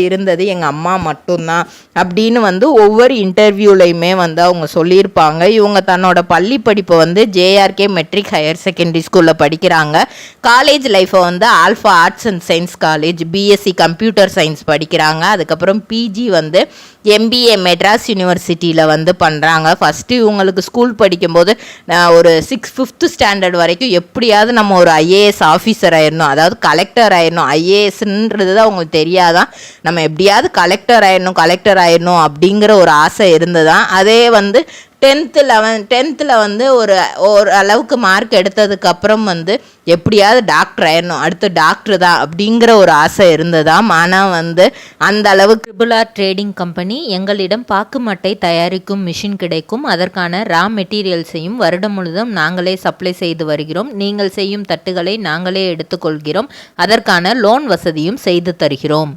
இருந்தது எங்கள் அம்மா மட்டும்தான் அப்படின்னு வந்து ஒவ்வொரு இன்டர்வியூலையுமே வந்து அவங்க சொல்லியிருப்பாங்க. இவங்க தன்னோட பள்ளி படிப்பை வந்து ஜேஆர்கே மெட்ரிக் ஹையர் செகண்டரி ஸ்கூலில் படிக்கிறாங்க. காலேஜ் லைஃப்பை வந்து alpha arts and science college BSc computer science படிக்கிறாங்க. அதுக்கப்புறம் பிஜி வந்து எம்பிஏ மெட்ராஸ் யூனிவர்சிட்டியில் வந்து பண்ணுறாங்க. ஃபஸ்ட்டு இவங்களுக்கு ஸ்கூல் படிக்கும்போது ஒரு 5th ஸ்டாண்டர்ட் வரைக்கும் எப்படியாவது நம்ம ஒரு ஐஏஎஸ் ஆஃபீஸர் ஆயிடணும், அதாவது கலெக்டர் ஆயிடணும். ஐஏஎஸ்ன்றது அவங்களுக்கு தெரியாதான், நம்ம எப்படியாவது கலெக்டர் ஆயிடணும் அப்படிங்கிற ஒரு ஆசை இருந்ததான். அதே வந்து 10th வந்து ஒரு அளவுக்கு மார்க் எடுத்ததுக்கப்புறம் வந்து எப்படியாவது டாக்டர் ஆயிடணும், அடுத்து டாக்டர் தான் அப்படிங்கிற ஒரு ஆசை இருந்ததாம். ஆனால் வந்து அந்த அளவுக்கு ட்ரிபிள் ட்ரேடிங் கம்பெனி எங்களிடம் பாக்கு மட்டை தயாரிக்கும் மிஷின் கிடைக்கும், அதற்கான ரா மெட்டீரியல்ஸையும் வருடம் முழுதும் நாங்களே சப்ளை செய்து வருகிறோம், நீங்கள் செய்யும் தட்டுகளை நாங்களே எடுத்துக்கொள்கிறோம், அதற்கான லோன் வசதியும் செய்து தருகிறோம்.